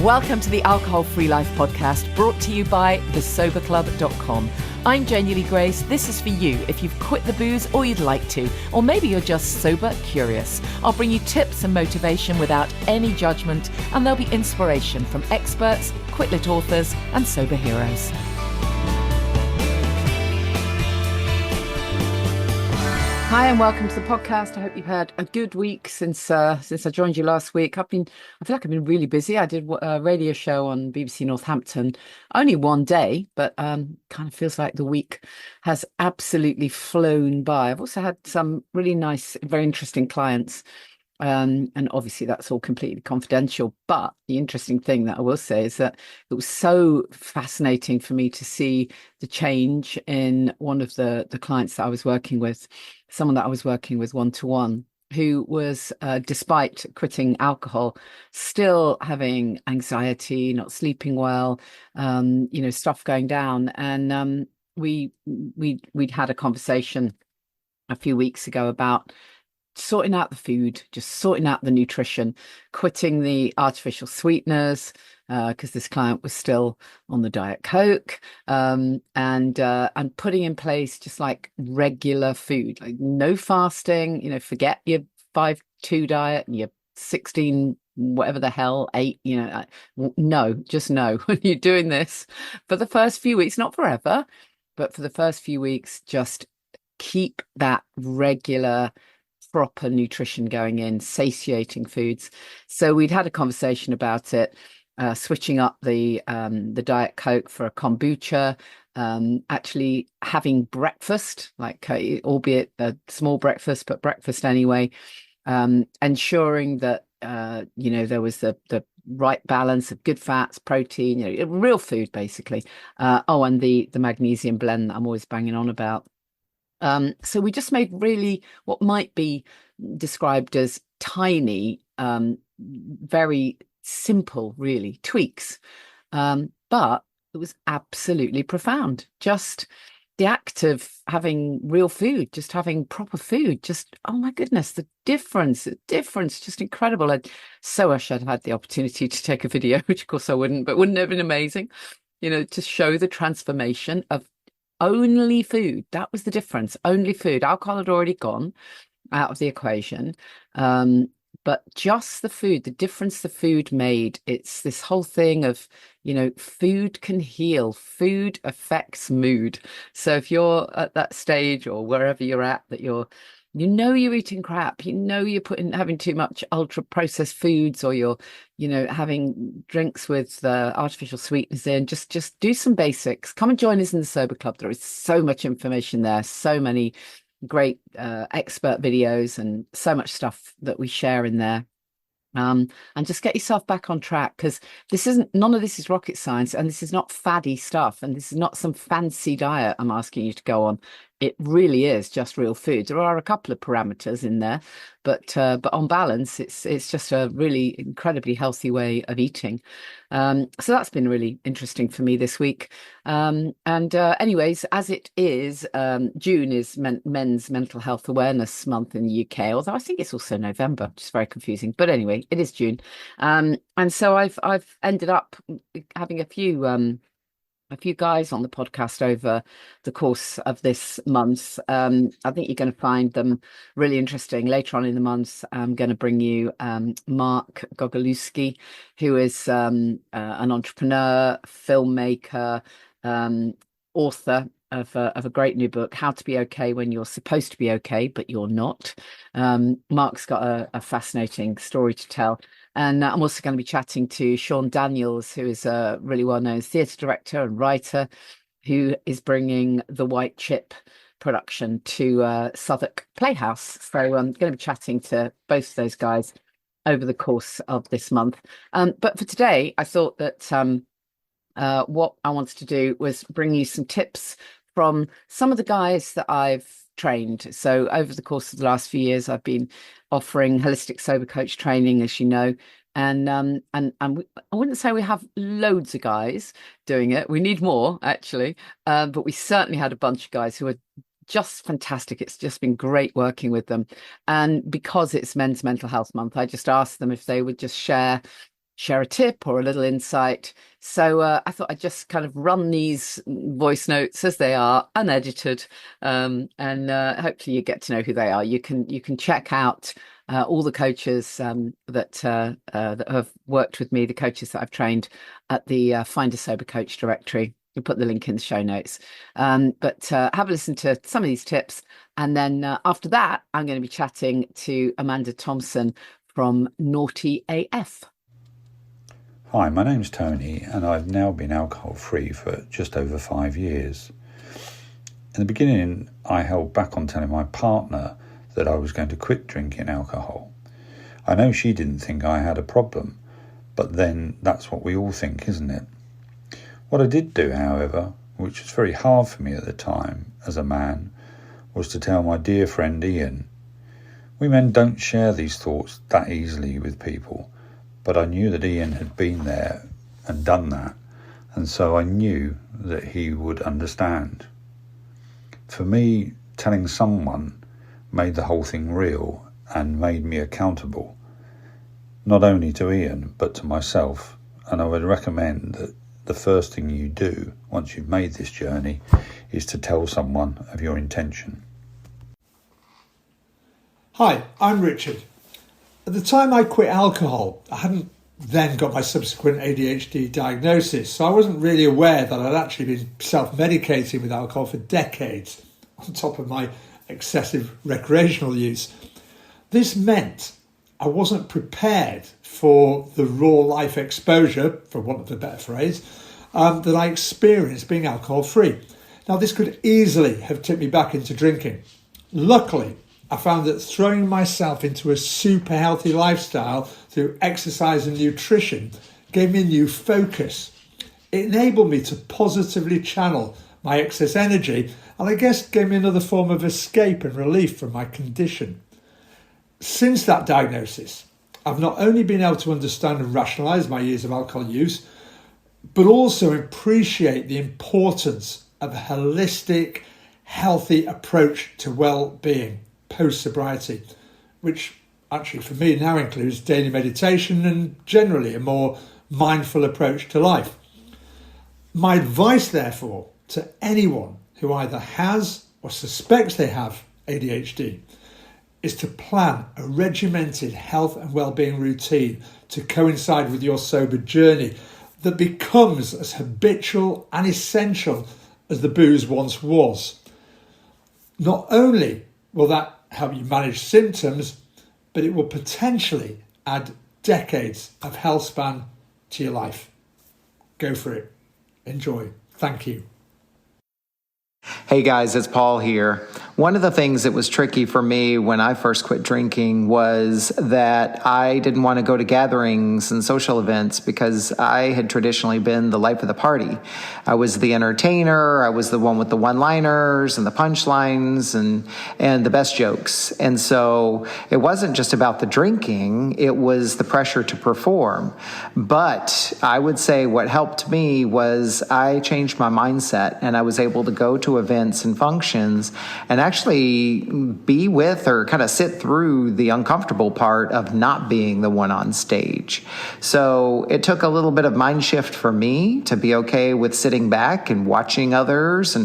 Welcome to the Alcohol Free Life podcast, brought to you by thesoberclub.com. I'm Jenny Lee Grace. This is for you if you've quit the booze or you'd like to, or maybe you're just sober curious. I'll bring you tips and motivation without any judgment, and there'll be inspiration from experts, quit-lit authors, and sober heroes. Hi and welcome to the podcast. I hope you've had a good week since I joined you last week. I feel like I've been really busy. I did a radio show on BBC Northampton, only one day, but kind of feels like the week has absolutely flown by. I've also had some really nice, very interesting clients. And obviously that's all completely confidential. But the interesting thing that I will say is that it was so fascinating for me to see the change in one of the clients that I was working with, someone that I was working with one-to-one, who was, despite quitting alcohol, still having anxiety, not sleeping well, stuff going down. And we'd had a conversation a few weeks ago about sorting out the food, just sorting out the nutrition, quitting the artificial sweeteners, because this client was still on the Diet Coke, and putting in place just like regular food, like no fasting, forget your 5-2 diet and your 16 whatever the hell 8, no, just no. When you're doing this for the first few weeks, not forever, but for the first few weeks, just keep that regular proper nutrition going in, satiating foods. So we'd had a conversation about it, switching up the Diet Coke for a kombucha, actually having breakfast, like albeit a small breakfast, but breakfast anyway, ensuring that there was the right balance of good fats, protein, real food basically. And the magnesium blend that I'm always banging on about. So we just made really what might be described as tiny, very simple, really, tweaks. But it was absolutely profound. Just the act of having real food, just having proper food, just, oh my goodness, the difference, just incredible. I so wish I'd had the opportunity to take a video, which of course I wouldn't, but wouldn't it have been amazing, to show the transformation of only food. That was the difference. Only food. Alcohol had already gone out of the equation. But just the food, the difference the food made. It's this whole thing of, food can heal. Food affects mood. So if you're at that stage or wherever you're at, that you're eating crap, you're having too much ultra processed foods, or you're, having drinks with artificial sweeteners in, just do some basics. Come and join us in the Sober Club. There is so much information there, so many great expert videos and so much stuff that we share in there. And just get yourself back on track, because none of this is rocket science, and this is not faddy stuff, and this is not some fancy diet I'm asking you to go on. It really is just real food. There are a couple of parameters in there, but on balance, it's just a really incredibly healthy way of eating. So that's been really interesting for me this week. Anyways, as it is, June is Men's Mental Health Awareness Month in the UK, although I think it's also November, which is very confusing. But anyway, it is June, and so I've ended up having a few guys on the podcast over the course of this month. I think you're going to find them really interesting. Later on in the month, I'm going to bring you Mark Gogolewski, who is an entrepreneur, filmmaker, author of a great new book, How to Be Okay When You're Supposed to Be Okay, But You're Not. Mark's got a fascinating story to tell. And I'm also going to be chatting to Sean Daniels, who is a really well-known theatre director and writer, who is bringing the White Chip production to Southwark Playhouse. So I'm going to be chatting to both of those guys over the course of this month. But for today, I thought that what I wanted to do was bring you some tips from some of the guys that I've trained. So over the course of the last few years, I've been offering holistic sober coach training, as you know, and I wouldn't say we have loads of guys doing it. We need more, actually, but we certainly had a bunch of guys who are just fantastic. It's just been great working with them. And because it's Men's Mental Health Month, I just asked them if they would just share share a tip or a little insight. So I thought I'd just kind of run these voice notes as they are, unedited, and hopefully you get to know who they are. You can check out all the coaches that have worked with me, the coaches that I've trained at the Find a Sober Coach directory. We'll put the link in the show notes. But have a listen to some of these tips. And then after that, I'm going to be chatting to Amanda Thompson from Noughty AF. Hi, my name's Tony, and I've now been alcohol-free for just over 5 years. In the beginning, I held back on telling my partner that I was going to quit drinking alcohol. I know she didn't think I had a problem, but then that's what we all think, isn't it? What I did do, however, which was very hard for me at the time as a man, was to tell my dear friend Ian. We men don't share these thoughts that easily with people, but I knew that Ian had been there and done that, and so I knew that he would understand. For me, telling someone made the whole thing real and made me accountable, not only to Ian, but to myself, and I would recommend that the first thing you do once you've made this journey is to tell someone of your intention. Hi, I'm Richard. At the time I quit alcohol, I hadn't then got my subsequent ADHD diagnosis, so I wasn't really aware that I'd actually been self-medicating with alcohol for decades, on top of my excessive recreational use. This meant I wasn't prepared for the raw life exposure, for want of a better phrase, that I experienced being alcohol-free. Now, this could easily have tipped me back into drinking. Luckily, I found that throwing myself into a super healthy lifestyle through exercise and nutrition gave me a new focus. It enabled me to positively channel my excess energy, and I guess gave me another form of escape and relief from my condition. Since that diagnosis, I've not only been able to understand and rationalise my years of alcohol use, but also appreciate the importance of a holistic, healthy approach to well-being post-sobriety, which actually for me now includes daily meditation and generally a more mindful approach to life. My advice, therefore, to anyone who either has or suspects they have ADHD is to plan a regimented health and well-being routine to coincide with your sober journey that becomes as habitual and essential as the booze once was. Not only will that help you manage symptoms, but it will potentially add decades of health span to your life. Go for it. Enjoy. Thank you. Hey guys, it's Paul here. One of the things that was tricky for me when I first quit drinking was that I didn't want to go to gatherings and social events because I had traditionally been the life of the party. I was the entertainer, I was the one with the one-liners and the punchlines and the best jokes. And so it wasn't just about the drinking, it was the pressure to perform. But I would say what helped me was I changed my mindset and I was able to go to events and functions and actually be with or kind of sit through the uncomfortable part of not being the one on stage. So it took a little bit of mind shift for me to be okay with sitting back and watching others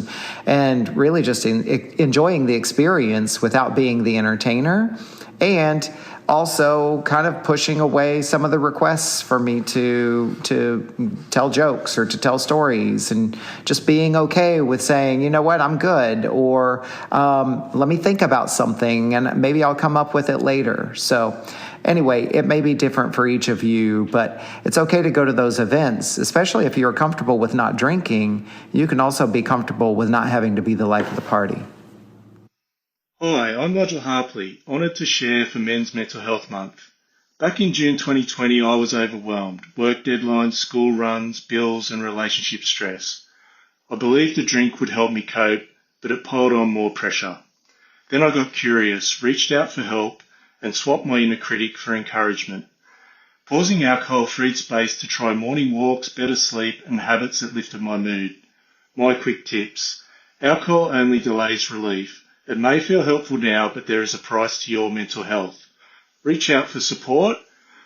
and really just enjoying the experience without being the entertainer, and also kind of pushing away some of the requests for me to tell jokes or to tell stories, and just being okay with saying, you know what, I'm good, or let me think about something and maybe I'll come up with it later. So anyway, it may be different for each of you, but it's okay to go to those events, especially if you're comfortable with not drinking. You can also be comfortable with not having to be the life of the party. Hi, I'm Nigel Harpley, honoured to share for Men's Mental Health Month. Back in June 2020, I was overwhelmed. Work deadlines, school runs, bills and relationship stress. I believed the drink would help me cope, but it piled on more pressure. Then I got curious, reached out for help and swapped my inner critic for encouragement. Pausing alcohol freed space to try morning walks, better sleep and habits that lifted my mood. My quick tips. Alcohol only delays relief. It may feel helpful now, but there is a price to your mental health. Reach out for support.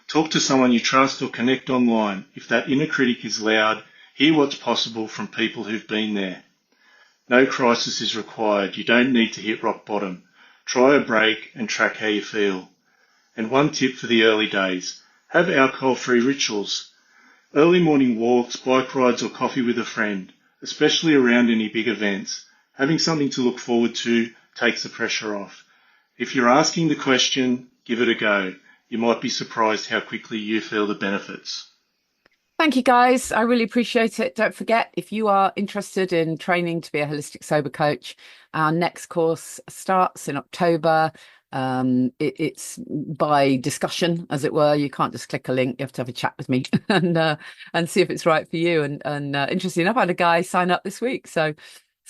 Talk to someone you trust or connect online. If that inner critic is loud, hear what's possible from people who've been there. No crisis is required. You don't need to hit rock bottom. Try a break and track how you feel. And one tip for the early days. Have alcohol-free rituals. Early morning walks, bike rides or coffee with a friend, especially around any big events. Having something to look forward to takes the pressure off. If you're asking the question, give it a go. You might be surprised how quickly you feel the benefits. Thank you, guys. I really appreciate it. Don't forget, if you are interested in training to be a holistic sober coach, our next course starts in October. It's by discussion, as it were. You can't just click a link. You have to have a chat with me and see if it's right for you. And interesting enough, I had a guy sign up this week, so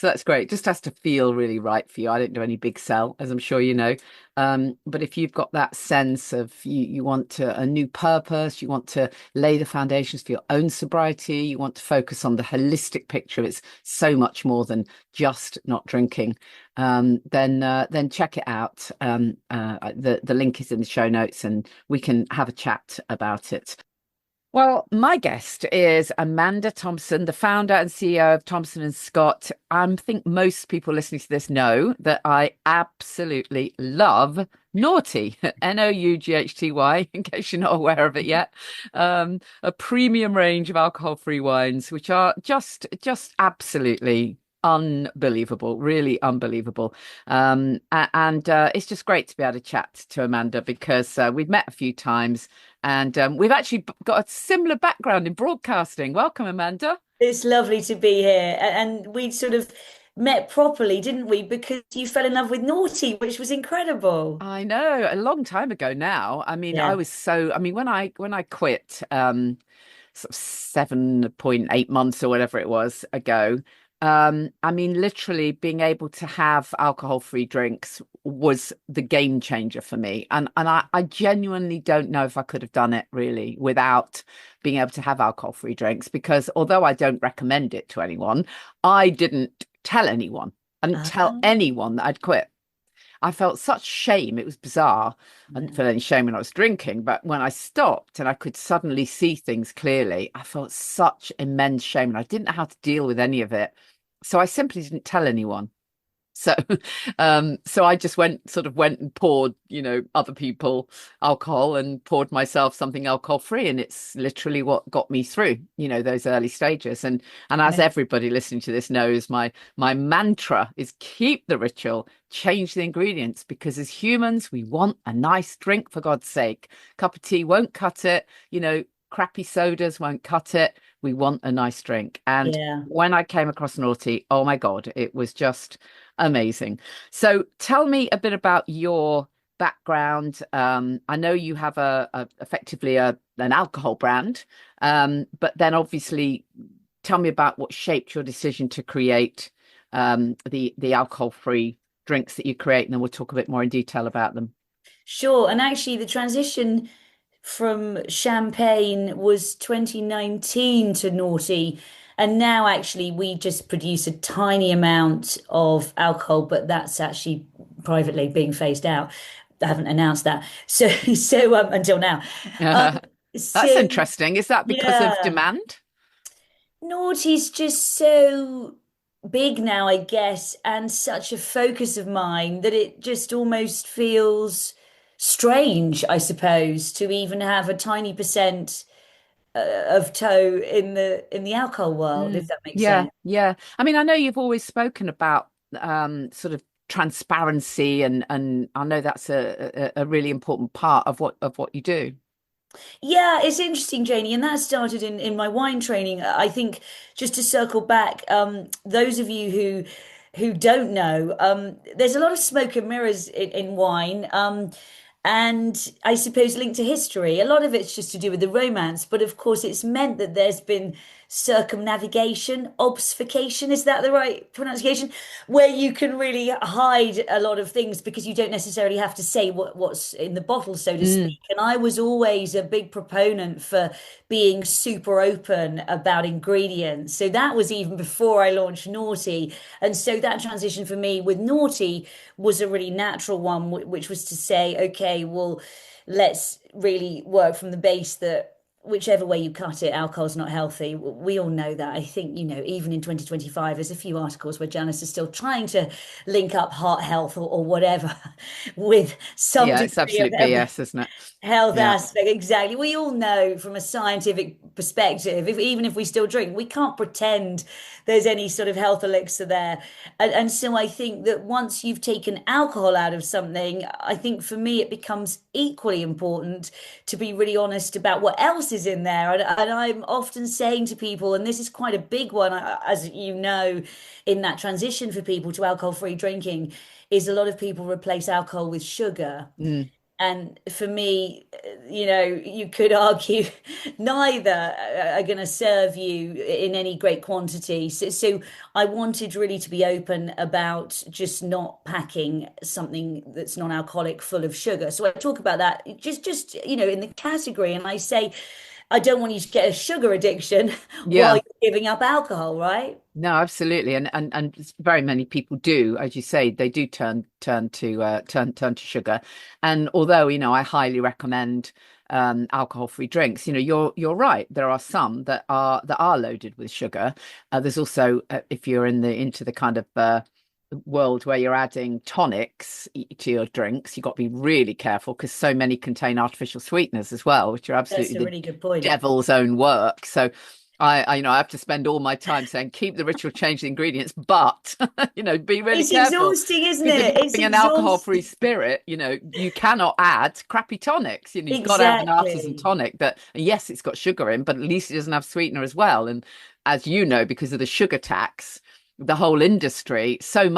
that's great. It just has to feel really right for you. I don't do any big sell, as I'm sure you know. But if you've got that sense of you want a new purpose, you want to lay the foundations for your own sobriety, you want to focus on the holistic picture. It's so much more than just not drinking. Then check it out. The link is in the show notes, and we can have a chat about it. Well, my guest is Amanda Thompson, the founder and CEO of Thompson and Scott. I think most people listening to this know that I absolutely love Noughty, Noughty, in case you're not aware of it yet. A premium range of alcohol-free wines, which are just absolutely unbelievable, really unbelievable. And it's just great to be able to chat to Amanda because we've met a few times. And we've actually got a similar background in broadcasting. Welcome, Amanda. It's lovely to be here. And we sort of met properly, didn't we? Because you fell in love with Noughty, which was incredible. I know, a long time ago now. I mean, Yeah. when I quit sort of 7.8 months or whatever it was ago, I mean, literally being able to have alcohol-free drinks was the game changer for me. And I genuinely don't know if I could have done it really without being able to have alcohol-free drinks, because although I don't recommend it to anyone, I didn't tell anyone. I didn't tell anyone that I'd quit. I felt such shame. It was bizarre. I didn't feel any shame when I was drinking, but when I stopped and I could suddenly see things clearly, I felt such immense shame, and I didn't know how to deal with any of it. So I simply didn't tell anyone. So, so I just went and poured, other people alcohol and poured myself something alcohol free. And it's literally what got me through, those early stages. And as everybody listening to this knows, my mantra is keep the ritual, change the ingredients, because as humans, we want a nice drink, for God's sake. Cup of tea won't cut it, crappy sodas won't cut it. We want a nice drink. And when I came across Noughty, oh my God, it was just amazing. So tell me a bit about your background. I know you have effectively an alcohol brand, but then obviously tell me about what shaped your decision to create the alcohol-free drinks that you create, and then we'll talk a bit more in detail about them. Sure. And actually, the transition from champagne was 2019 to Noughty. And now actually we just produce a tiny amount of alcohol, but that's actually privately being phased out. I haven't announced that. So until now. That's interesting. Is that because of demand? Noughty's just so big now, I guess, and such a focus of mine that it just almost feels strange, I suppose, to even have a tiny percent of toe in the alcohol world, if that makes sense. Yeah. I mean, I know you've always spoken about sort of transparency, and I know that's a really important part of what you do. Yeah, it's interesting, Janie, and that started in my wine training. I think just to circle back, those of you who don't know, there's a lot of smoke and mirrors in wine. And I suppose linked to history. A lot of it's just to do with the romance, but of course it's meant that there's been circumnavigation, obfuscation, is that the right pronunciation? Where you can really hide a lot of things because you don't necessarily have to say what's in the bottle, so to speak. And I was always a big proponent for being super open about ingredients. So that was even before I launched Noughty. And so that transition for me with Noughty was a really natural one, which was to say, okay, well, let's really work from the base that whichever way you cut it, alcohol's not healthy. We all know that. I think, even in 2025, there's a few articles where journalists are still trying to link up heart health or whatever with some Yeah, it's degree absolute of BS, isn't it? health Yeah. aspect. Exactly. We all know from a scientific perspective, even if we still drink, we can't pretend there's any sort of health elixir there. And so I think that once you've taken alcohol out of something, I think for me it becomes equally important to be really honest about what else is in there. And I'm often saying to people, and this is quite a big one, as you know, in that transition for people to alcohol-free drinking, is a lot of people replace alcohol with sugar. Mm. And for me, you could argue neither are going to serve you in any great quantity. So I wanted really to be open about just not packing something that's non-alcoholic full of sugar. So I talk about that just in the category, and I say I don't want you to get a sugar addiction while Yeah. you're giving up alcohol, right? No, absolutely, and very many people do, as you say, they do turn to sugar. And although I highly recommend alcohol-free drinks, you're right. There are some that are loaded with sugar. There's also if you're into the kind of world where you're adding tonics to your drinks, you've got to be really careful because so many contain artificial sweeteners as well, which are That's absolutely a the really good point. devil's own work. So I have to spend all my time saying keep the ritual, change the ingredients, but be really It's careful exhausting, isn't because if it? you're It's having an alcohol-free exhausting. spirit, you cannot add crappy tonics. You've got to have an artisan Exactly. tonic that, yes, it's got sugar in, but at least it doesn't have sweetener as well. And as you know, because of the sugar tax, the whole industry, so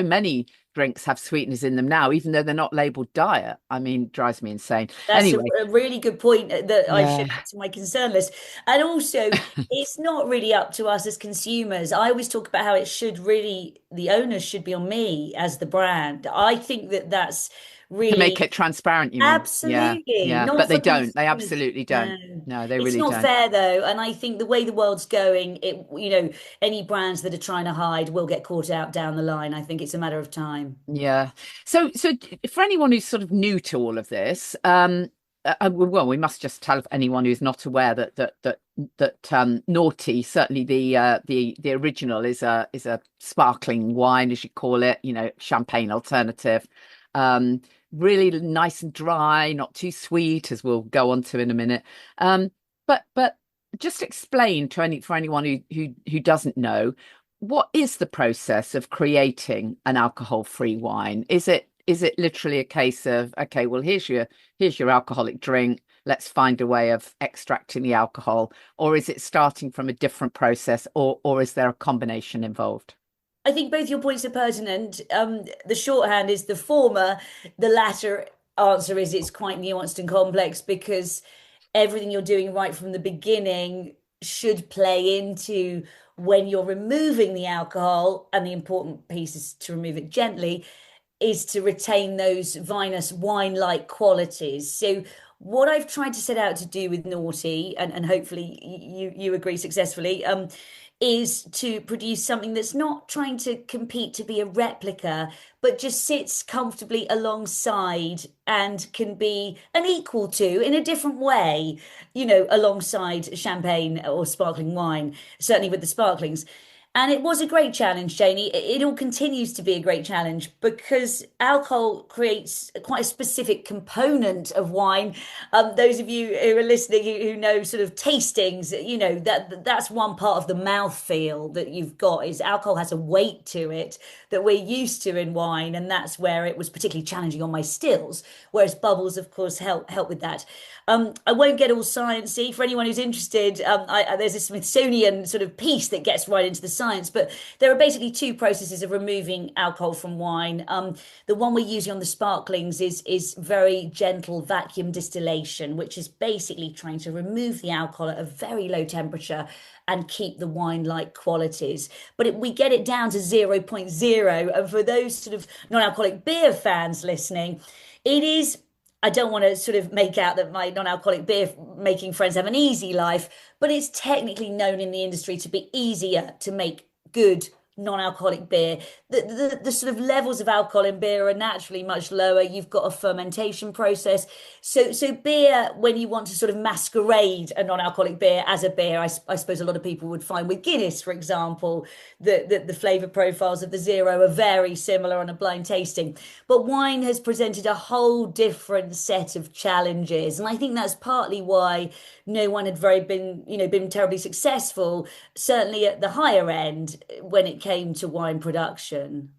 many drinks have sweeteners in them now, even though they're not labeled diet. I mean, drives me insane. That's Anyway, a really good point that I should yeah. add to my concern list. And also, it's not really up to us as consumers. I always talk about how the onus should be on me as the brand. I think that that's To make really it transparent, you mean? Yeah, absolutely yeah. But not they for don't. They consumers. absolutely don't. No, No, they it's really not don't. fair though. And I think the way the world's going, any brands that are trying to hide will get caught out down the line. I think it's a matter of time. Yeah. So for anyone who's sort of new to all of this, well, we must just tell anyone who's not aware that Noughty, certainly the original, is a sparkling wine, as you call it, champagne alternative. Um, Really nice and dry, not too sweet, as we'll go on to in a minute. But just explain for anyone who doesn't know, what is the process of creating an alcohol-free wine? Is it literally a case of, okay, well, here's your alcoholic drink, let's find a way of extracting the alcohol, or is it starting from a different process, or is there a combination involved? I think both your points are pertinent. The shorthand is the former. The latter answer is it's quite nuanced and complex because everything you're doing right from the beginning should play into when you're removing the alcohol, and the important piece is to remove it gently, is to retain those vinous wine-like qualities. So what I've tried to set out to do with Noughty, and hopefully you agree successfully, is to produce something that's not trying to compete to be a replica, but just sits comfortably alongside and can be an equal to in a different way, alongside champagne or sparkling wine, certainly with the sparklings. And it was a great challenge, Janie. It all continues to be a great challenge because alcohol creates quite a specific component of wine. Those of you who are listening who know sort of tastings, that's one part of the mouth feel that you've got is alcohol has a weight to it that we're used to in wine, and that's where it was particularly challenging on my stills. Whereas bubbles, of course, help with that. I won't get all sciencey. For anyone who's interested, there's a Smithsonian sort of piece that gets right into the science, but there are basically two processes of removing alcohol from wine. The one we're using on the sparklings is very gentle vacuum distillation, which is basically trying to remove the alcohol at a very low temperature and keep the wine-like qualities. But we get it down to zero point 0. And for those sort of non-alcoholic beer fans listening, it is, I don't want to sort of make out that my non-alcoholic beer making friends have an easy life, but it's technically known in the industry to be easier to make good non-alcoholic beer. The sort of levels of alcohol in beer are naturally much lower. You've got a fermentation process. So beer, when you want to sort of masquerade a non-alcoholic beer as a beer, I suppose a lot of people would find with Guinness, for example, the flavor profiles of the zero are very similar on a blind tasting. But wine has presented a whole different set of challenges. And I think that's partly why no one had been terribly successful, certainly at the higher end when it came to wine production.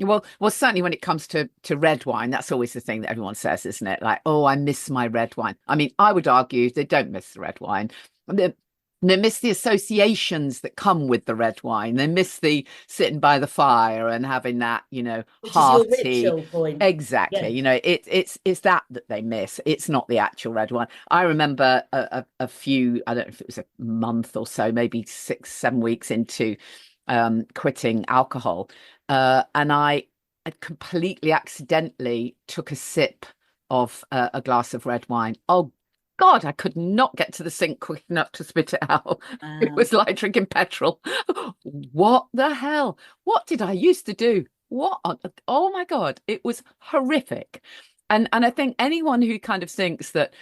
Well, certainly when it comes to red wine, that's always the thing that everyone says, isn't it? Like, oh, I miss my red wine. I mean, I would argue they don't miss the red wine. They miss the associations that come with the red wine. They miss the sitting by the fire and having that, Which is your hearty. ritual point. Exactly. Yes. It's that they miss. It's not the actual red wine. I remember a few, I don't know if it was a month or so, maybe 6, 7 weeks into quitting alcohol, and I had completely accidentally took a sip of a glass of red wine. Oh God, I could not get to the sink quick enough to spit it out. It Wow. was like drinking petrol. What the hell? What did I used to do? Oh my God, it was horrific. And I think anyone who kind of thinks that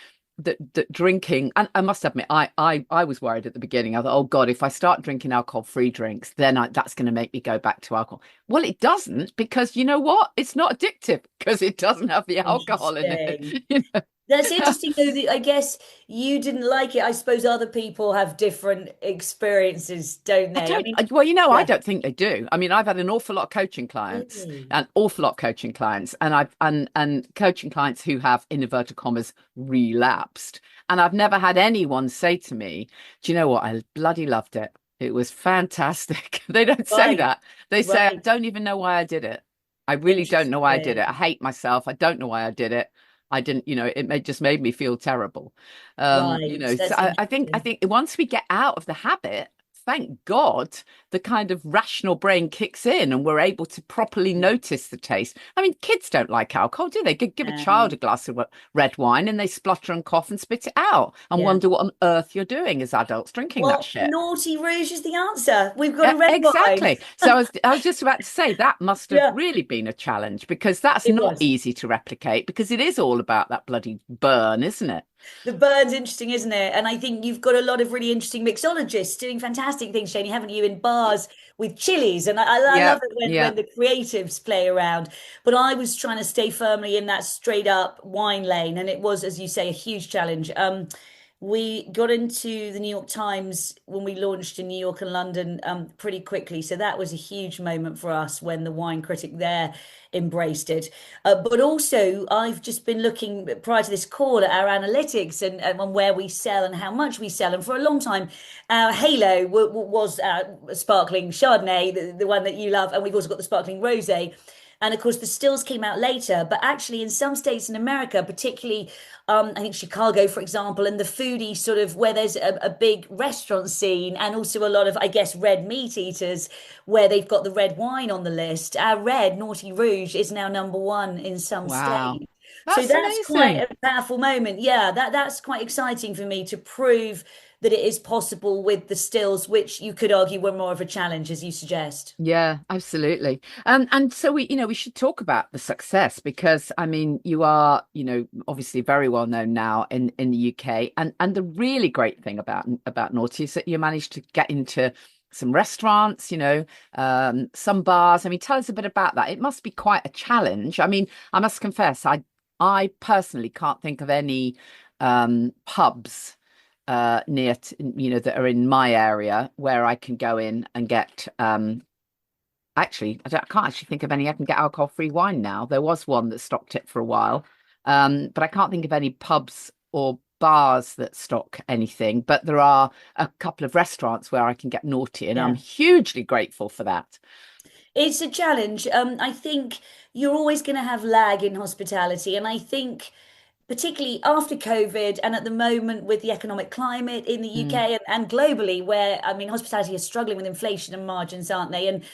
drinking, and I must admit, I was worried at the beginning. I thought, oh God, if I start drinking alcohol-free drinks, then that's going to make me go back to alcohol. Well, it doesn't, because you know what? It's not addictive because it doesn't have the alcohol in it. Interesting. That's interesting, though, that I guess you didn't like it. I suppose other people have different experiences, don't I they? I don't, mean, well, I yeah, don't think they do. I mean, I've had an awful lot of coaching clients, really. an awful lot of coaching clients, and and coaching clients who have, in inverted commas, relapsed. And I've never had anyone say to me, do you know what? I bloody loved it. It was fantastic. They don't say Right, that. They say, I right. don't even know why I did it. I really don't know why I did it. I Interesting. hate myself. I don't know why I did it. I didn't, just made me feel terrible. Right. So That's I think interesting. once we get out of the habit, thank God, the kind of rational brain kicks in and we're able to properly notice the taste. I mean, kids don't like alcohol, do they? Give a child a glass of red wine and they splutter and cough and spit it out and Yeah. wonder what on earth you're doing as adults drinking that Well, shit. Naughty Rouge is the answer. We've got a red wine. Exactly. So I was just about to say that must have Yeah, really been a challenge because that's it not was. easy to replicate because it is all about that bloody burn, isn't it? The bird's interesting, isn't it? And I think you've got a lot of really interesting mixologists doing fantastic things, Shani, haven't you, in bars with chilies? And I Yeah, love it when yeah. the creatives play around. But I was trying to stay firmly in that straight up wine lane, and it was, as you say, a huge challenge. We got into the New York Times when we launched in New York and London pretty quickly. So that was a huge moment for us when the wine critic there embraced it. But also, I've just been looking prior to this call at our analytics and on where we sell and how much we sell. And for a long time, our halo was sparkling Chardonnay, the one that you love. And we've also got the sparkling rosé. And of course, the stills came out later, but actually, in some states in America, particularly, I think Chicago, for example, and the foodie sort of where there's a big restaurant scene and also a lot of, I guess, red meat eaters where they've got the red wine on the list. Our red, Naughty Rouge, is now number one in some Wow. states. So That's that's quite amazing. a powerful moment. Yeah, that's quite exciting for me to prove that it is possible with the stills, which you could argue were more of a challenge, as you suggest. Yeah, absolutely. And so we should talk about the success because I mean, you are, obviously very well known now in the UK. And the really great thing about Naughty is that you managed to get into some restaurants, some bars. I mean, tell us a bit about that. It must be quite a challenge. I mean, I must confess, I personally can't think of any pubs near that are in my area where I can go in and get actually, I can't actually think of any. I can get alcohol-free wine now. There was one that stocked it for a while, but I can't think of any pubs or bars that stock anything. But there are a couple of restaurants where I can get Naughty, and I'm Yeah. hugely grateful for that. It's a challenge. I think you're always going to have lag in hospitality. And I think, particularly after COVID and at the moment with the economic climate in the Mm, UK and globally, where, I mean, hospitality is struggling with inflation and margins, aren't they? And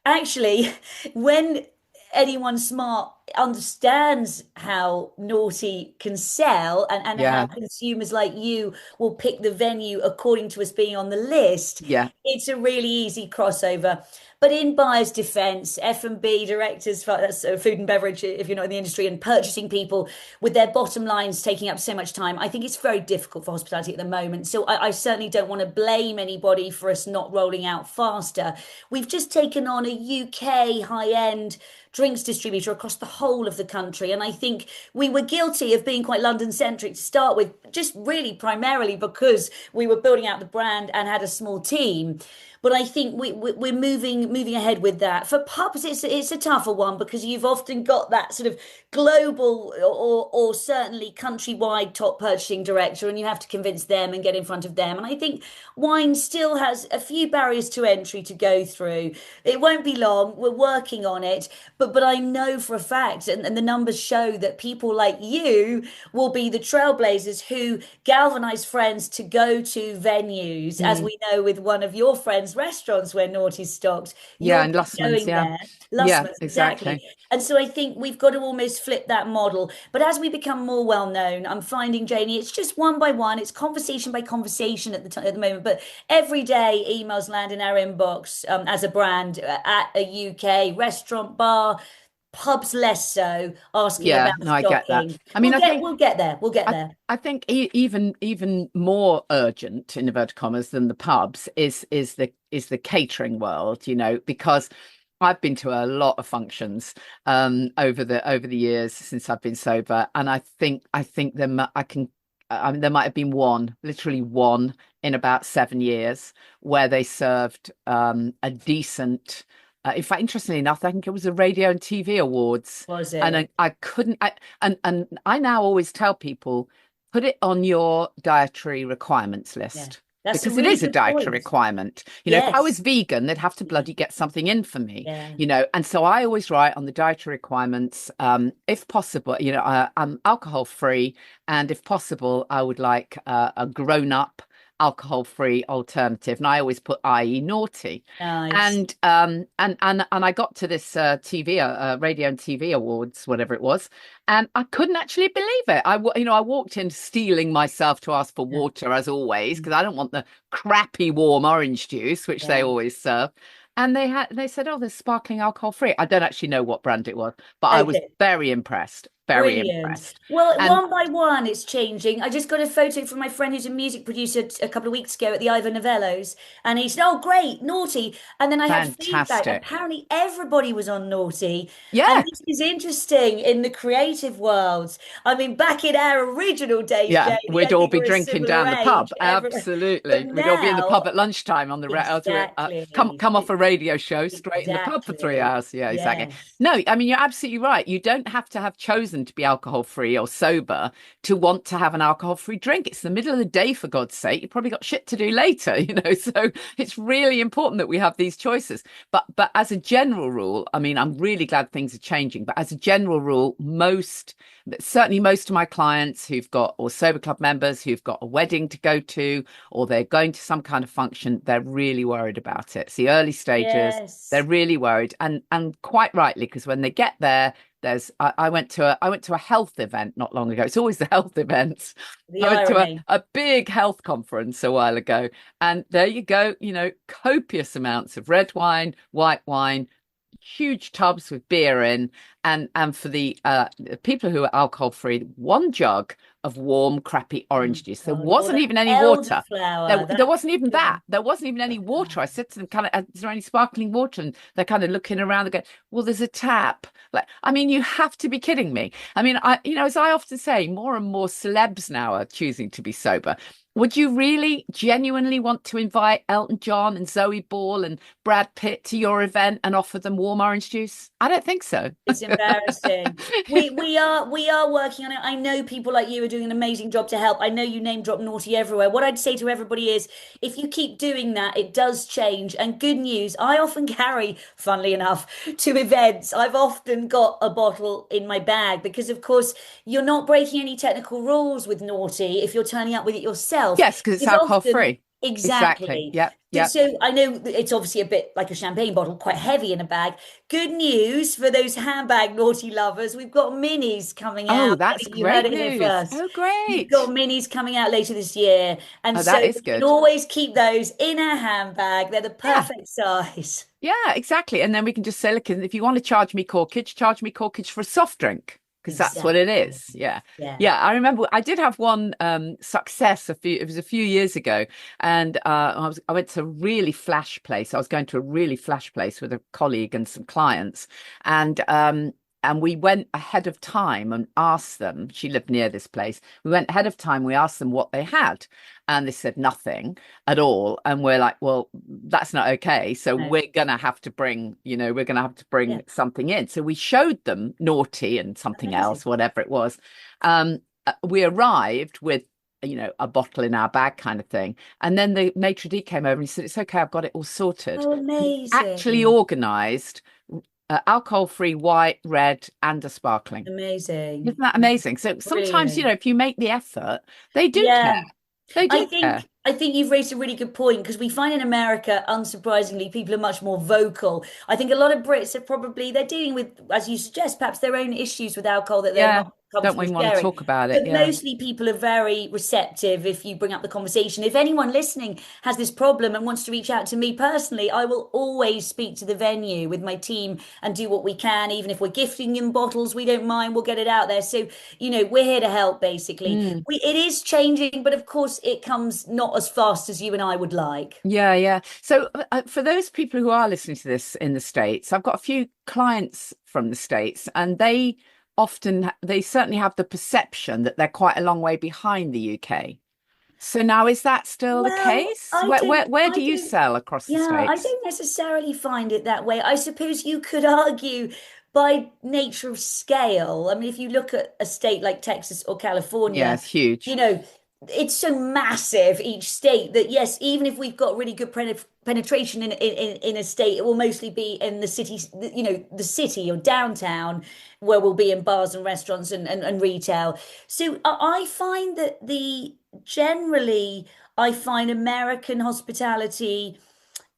actually, when anyone smart understands how Noughty can sell, and how Yeah, consumers like you will pick the venue according to us being on the list, yeah, it's a really easy crossover. But in buyer's defense, F&B directors, that's food and beverage, if you're not in the industry, and purchasing people with their bottom lines taking up so much time, I think it's very difficult for hospitality at the moment. So I certainly don't want to blame anybody for us not rolling out faster. We've just taken on a UK high-end drinks distributor across the whole of the country. And I think we were guilty of being quite London centric to start with, just really primarily because we were building out the brand and had a small team. But I think we're moving ahead with that. For pubs, it's a tougher one because you've often got that sort of global or certainly countrywide top purchasing director, and you have to convince them and get in front of them. And I think wine still has a few barriers to entry to go through. It won't be long. We're working on it, but I know for a fact, and the numbers show that people like you will be the trailblazers who galvanize friends to go to venues, as mm, we know with one of your friends' restaurants where Naughty's stocked. yeah, You'll and be Lussman's, going yeah, there. yeah, Lussman's, exactly. exactly. And so I think we've got to almost flip that model. But as we become more well known, I'm finding, Janie, it's just one by one, it's conversation by conversation at the moment. But every day, emails land in our inbox as a brand at a UK restaurant, bar, pubs less so, asking Yeah, about no, I get that. stocking. I mean, I think We'll get there. We'll get I there. I think even more urgent in inverted commas than the pubs is the catering world, because I've been to a lot of functions over the years since I've been sober, and I think there might have been one, literally one in about 7 years where they served a decent. In fact, interestingly enough, I think it was the Radio and TV Awards, Was and it? I couldn't. And I now always tell people, put it on your dietary requirements Yeah. list That's a because it really is a good dietary point. requirement. If I was Yes. vegan, they'd have to Yeah. bloody get something in for me. Yeah. And so I always write on the dietary requirements, if possible, I'm alcohol free, and if possible, I would like a grown up alcohol-free alternative, and I always put i.e. naughty. Nice. And I got to this TV radio and TV awards, whatever it was, and I couldn't actually believe it. I walked in steeling myself to ask for Yeah. water as always, because I don't want the crappy warm orange juice which they Yeah. always serve. And they said, oh, there's sparkling alcohol free. I don't actually know what brand it was, but I was Okay. very impressed, very Brilliant. impressed. Well, And one by one, it's changing. I just got a photo from my friend who's a music producer a couple of weeks ago at the Ivor Novellos, and he said, "Oh, great, Naughty." And then I had feedback. fantastic. Apparently, everybody was on Naughty, and Yeah. this is interesting in the creative world. I mean, back in our original days, Yeah, Jamie, I we'd all think be we're a drinking similar down the pub. age. But Absolutely. We'd all be in the pub now, at lunchtime on the exactly, come off a radio show straight in the pub for three exactly, hours. Yeah, exactly. yes. No, I mean, you're absolutely right. You don't have to have chosen to be alcohol free or sober to want to have an alcohol free drink. It's the middle of the day, for God's sake. You've probably got shit to do later, So it's really important that we have these choices. But as a general rule, I mean, I'm really glad things are changing. But as a general rule, certainly most of my clients who've got, or sober club members who've got a wedding to go to, or they're going to some kind of function, they're really worried about it. It's the early stages. They're Yes, really worried, and quite rightly, because when they get there, I went to a health event not long ago. It's always the health events. the I went to irony. a big health conference a while ago, and there you go, copious amounts of red wine, white wine, huge tubs with beer in, and for the people who are alcohol free, one jug of warm, crappy Oh orange juice. There God, or wasn't the even any water. There, elderflower. there That's wasn't even good that. one. There wasn't even any water. I said to them, kind of, is there any sparkling water? And they're kind of looking around. They go, well, there's a tap. Like, I mean, you have to be kidding me. I mean, as I often say, more and more celebs now are choosing to be sober. Would you really genuinely want to invite Elton John and Zoe Ball and Brad Pitt to your event and offer them warm orange juice? I don't think so. It's embarrassing. We are working on it. I know people like you are doing an amazing job to help. I know you name drop Naughty everywhere. What I'd say to everybody is if you keep doing that, it does change. And good news, I often carry, funnily enough, to events. I've often got a bottle in my bag because of course you're not breaking any technical rules with Naughty if you're turning up with it yourself. Yes, because it's Because alcohol often free. Exactly. Exactly. Yep. So, Yep. so I know that it's obviously a bit like a champagne bottle, quite heavy in a bag. Good news for those handbag naughty lovers. We've got minis coming Oh, out. I that's think you heard great it here news. first. Oh, We've got great. minis coming out later this year. And Oh, so that is we can good. always keep those in our handbag. They're the Yeah. perfect size. Yeah, exactly. And then we can just say, look, if you want to charge me corkage for a soft drink, because that's what it Exactly. is. Yeah. Yeah. Yeah. I remember I did have one success it was a few years ago. And I went to a really flash place. I was going to a really flash place with a colleague and some clients. And we went ahead of time and asked them, she lived near this place. We went ahead of time, we asked them what they had. And they said nothing at all. And we're like, well, that's not okay. So No. we're gonna have to Yeah. bring something in. So we showed them Naughty and something Amazing. else, whatever it was. We arrived with, a bottle in our bag kind of thing. And then the maitre d' came over and he said, it's okay, I've got it all sorted. Oh, He actually amazing. organized alcohol-free white, red, and a sparkling. Amazing. Isn't that amazing? So sometimes, Brilliant. if you make the effort, they do care. Yeah. They I do care. think I think you've raised a really good point because we find in America, unsurprisingly, people are much more vocal. I think a lot of Brits are probably they're dealing with, as you suggest, perhaps their own issues with alcohol that they're Yeah. not Don't comfortable we want to sharing. talk about it? But Yeah. mostly people are very receptive if you bring up the conversation. If anyone listening has this problem and wants to reach out to me personally, I will always speak to the venue with my team and do what we can. Even if we're gifting them bottles, we don't mind. We'll get it out there. So, we're here to help basically. Mm. It is changing, but of course it comes not as fast as you and I would like. Yeah, yeah. So for those people who are listening to this in the States, I've got a few clients from the States, and they certainly have the perception that they're quite a long way behind the UK. So now is that still the Well, case? Where do you sell across the I States? don't necessarily find it that way. I suppose you could argue by nature of scale. I mean, if you look at a state like Texas or Yeah, California, it's you huge. know, it's so massive each state that yes, even if we've got really good penetration in a state, it will mostly be in the city, the city or downtown where we'll be in bars and restaurants and retail. So I find that the generally, I find American hospitality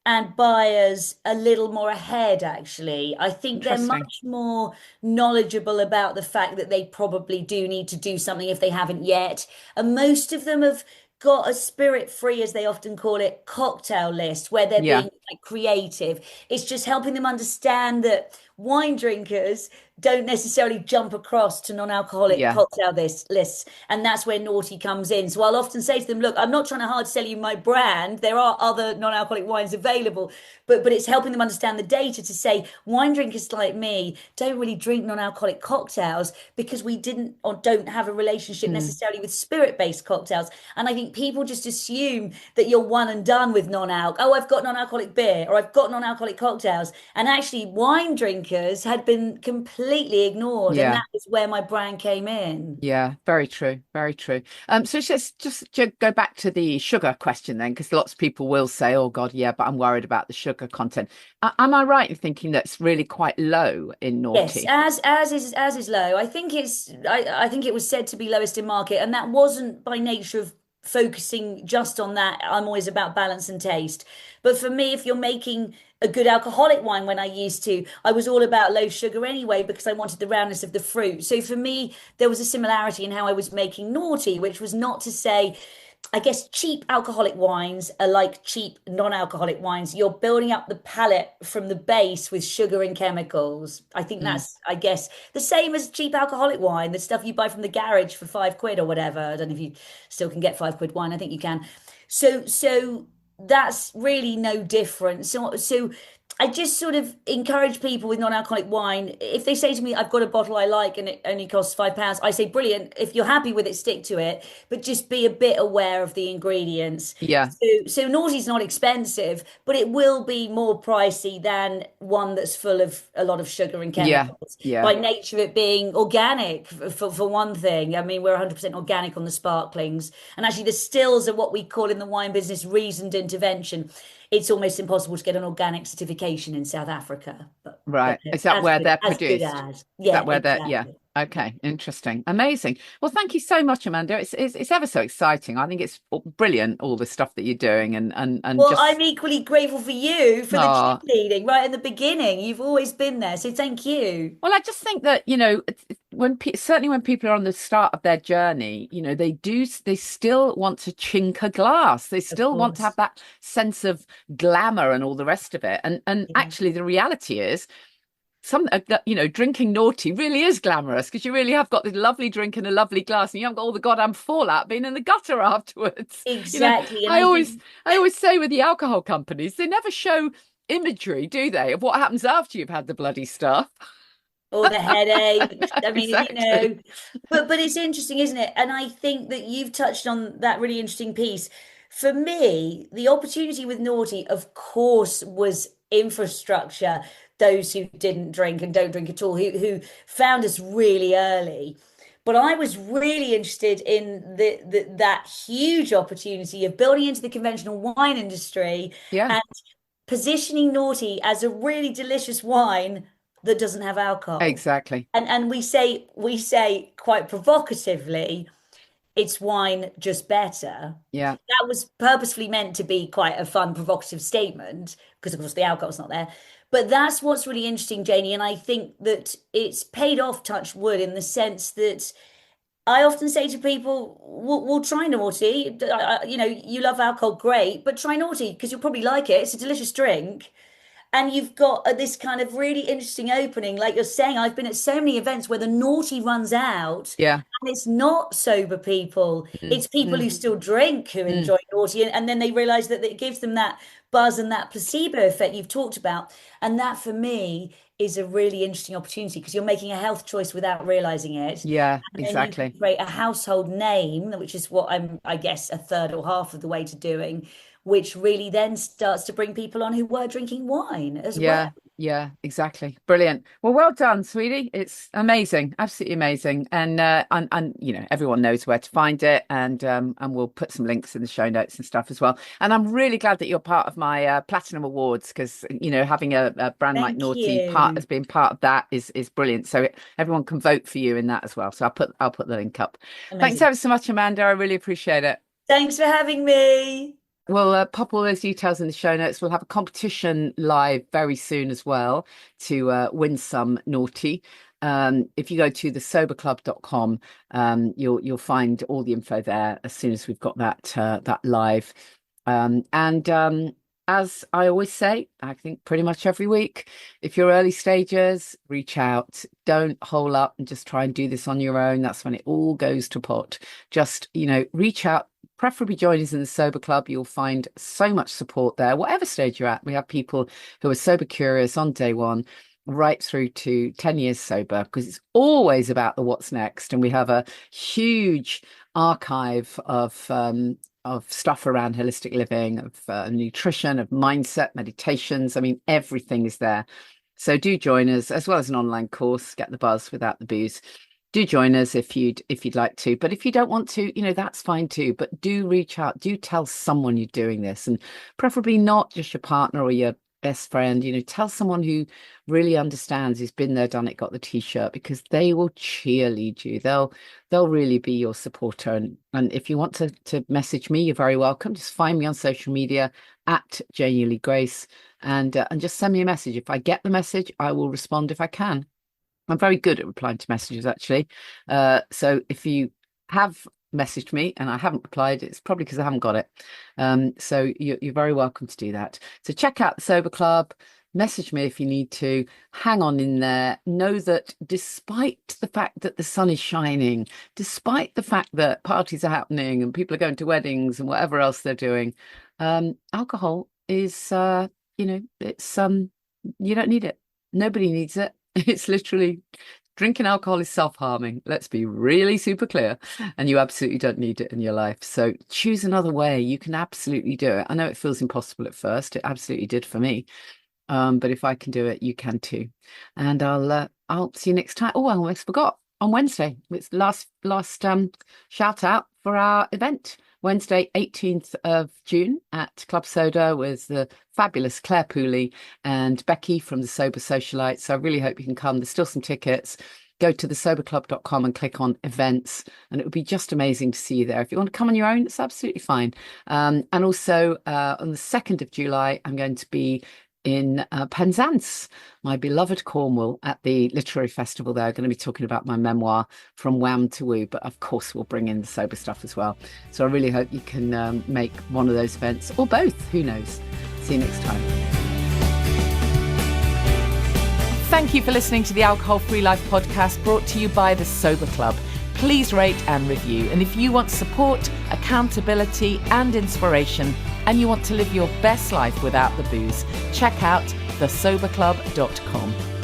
and buyers a little more ahead, actually. I think they're Interesting. much more knowledgeable about the fact that they probably do need to do something if they haven't yet. And most of them have got a spirit free, as they often call it, cocktail list where they're Yeah, being like creative. It's just helping them understand that wine drinkers don't necessarily jump across to non-alcoholic yeah, cocktail lists, and that's where Naughty comes in. So I'll often say to them, look, I'm not trying to hard sell you my brand, there are other non-alcoholic wines available, but it's helping them understand the data to say wine drinkers like me don't really drink non-alcoholic cocktails because we didn't or don't have a relationship mm, necessarily with spirit-based cocktails. And I think people just assume that you're one and done with non-alc. Oh, I've got non-alcoholic beer or I've got non-alcoholic cocktails, and actually wine drinkers had been completely ignored, and yeah. that is where my brand came in. Yeah, very true, very true. So let's just go back to the sugar question then, because lots of people will say, "Oh God, yeah, but I'm worried about the sugar content." Am I right in thinking that's really quite low in Yes, Naughty? as is low. I think it was said to be lowest in market, and that wasn't by nature of focusing just on that. I'm always about balance and taste. But for me, if you're making a good alcoholic wine when I used to, I was all about low sugar anyway because I wanted the roundness of the fruit. So for me, there was a similarity in how I was making Naughty, which was not to say I guess cheap alcoholic wines are like cheap non-alcoholic wines. You're building up the palate from the base with sugar and chemicals. I think Mm, that's, I guess, the same as cheap alcoholic wine, the stuff you buy from the garage for 5 quid or whatever. I don't know if you still can get 5 quid wine. I think you can. So that's really no different. So I just sort of encourage people with non-alcoholic wine. If they say to me, I've got a bottle I like and it only costs £5, I say, brilliant. If you're happy with it, stick to it, but just be a bit aware of the ingredients. yeah, So Naughty's not expensive, but it will be more pricey than one that's full of a lot of sugar and yeah, chemicals. yeah. By nature of it being organic, for one thing. I mean, we're 100% organic on the sparklings. And actually, the stills are what we call in the wine business reasoned intervention. It's almost impossible to get an organic certification in South Africa, but Right. Is that as where good they're as good produced? as. Is Yeah, that where they're, yeah. exactly. Okay, interesting, amazing. Well, thank you so much, Amanda. It's ever so exciting. I think it's brilliant, all the stuff that you're doing, and Well, I'm just equally grateful for you for the oh, cheerleading right at the beginning. You've always been there, so thank you. well, I just think that, when certainly when people are on the start of their journey, they still want to chink a glass. They Of still want to have course. that sense of glamour and all the rest of it. And Yeah. actually, the reality is, drinking naughty really is glamorous because you really have got this lovely drink in a lovely glass, and you haven't got all the goddamn fallout being in the gutter afterwards. You know, Exactly. And I I always, think, I always say with the alcohol companies, they never show imagery, do they, of what happens after you've had the bloody stuff. or the headache. I mean, Exactly. but it's interesting, isn't it? And I think that you've touched on that really interesting piece. For me, the opportunity with Naughty, of course, was infrastructure. Those who didn't drink and don't drink at all, who found us really early. But I was really interested in that huge opportunity of building into the conventional wine industry Yeah, and positioning Naughty as a really delicious wine that doesn't have alcohol. exactly. And we say quite provocatively, it's wine just better. Yeah, That was purposefully meant to be quite a fun, provocative statement because, of course, the alcohol's not there. But that's what's really interesting, Janie. And I think that it's paid off, touch wood, in the sense that I often say to people, we'll try Naughty. You love alcohol, great, but try Naughty because you'll probably like it. It's a delicious drink. And you've got this kind of really interesting opening. Like you're saying, I've been at so many events where the naughty runs out, yeah. and it's not sober people, Mm, it's people mm, who still drink who mm. enjoy naughty. And then they realize that it gives them that buzz and that placebo effect you've talked about. And that for me is a really interesting opportunity because you're making a health choice without realizing it. Yeah, And then you can exactly. create a household name, which is what I guess, a third or half of the way to doing, which really then starts to bring people on who were drinking wine as well. Yeah, yeah, exactly. Brilliant. Well done, sweetie. It's amazing, absolutely amazing. And everyone knows where to find it, and we'll put some links in the show notes and stuff as well. And I'm really glad that you're part of my Platinum Awards because having a brand like Thank Naughty part you. as being part of that is brilliant. So everyone can vote for you in that as well. So I'll put the link up. Thanks Amazing. ever so much, Amanda. I really appreciate it. Thanks for having me. We'll pop all those details in the show notes. We'll have a competition live very soon as well to win some naughty. If you go to thesoberclub.com, you'll find all the info there as soon as we've got that live. And as I always say, I think pretty much every week, if you're early stagers, reach out. Don't hole up and just try and do this on your own. That's when it all goes to pot. Just, reach out. Preferably join us in the Sober Club. You'll find so much support there, whatever stage you're at. We have people who are sober curious on day one, right through to 10 years sober, because it's always about the what's next. And we have a huge archive of stuff around holistic living, of nutrition, of mindset, meditations. I mean, everything is there. So do join us, as well as an online course, Get the Buzz Without the Booze. Do join us if you'd like to, but if you don't want to, that's fine too. But do reach out, do tell someone you're doing this, and preferably not just your partner or your best friend. Tell someone who really understands, who's been there, done it, got the t-shirt, because they will cheerlead you. They'll really be your supporter. And if you want to message me, you're very welcome. Just find me on social media at Genuinely Grace, and just send me a message. If I get the message, I will respond if I can. I'm very good at replying to messages, actually. So if you have messaged me and I haven't replied, it's probably because I haven't got it. So you're very welcome to do that. So check out the Sober Club. Message me if you need to. Hang on in there. Know that despite the fact that the sun is shining, despite the fact that parties are happening and people are going to weddings and whatever else they're doing, alcohol is, it's you don't need it. Nobody needs it. It's literally drinking alcohol is self-harming. Let's be really super clear. And you absolutely don't need it in your life. So choose another way. You can absolutely do it. I know it feels impossible at first. It absolutely did for me. But if I can do it, you can too. And I'll see you next time. Oh, I almost forgot. On Wednesday, it's last shout out for our event. Wednesday, 18th of June at Club Soda with the fabulous Clare Pooley and Becky from the Sober Socialites. So I really hope you can come. There's still some tickets. go to thesoberclub.com and click on events, and it would be just amazing to see you there. If you want to come on your own, it's absolutely fine. And also on the 2nd of July, I'm going to be in Penzance, my beloved Cornwall, at the literary festival there. I'm going to be talking about my memoir, From Wham to Woo, but of course we'll bring in the sober stuff as well. So I really hope you can make one of those events, or both, who knows. See you next time. Thank you for listening to the Alcohol Free Life podcast, brought to you by the Sober Club. Please rate and review. And if you want support, accountability and inspiration, and you want to live your best life without the booze, check out thesoberclub.com.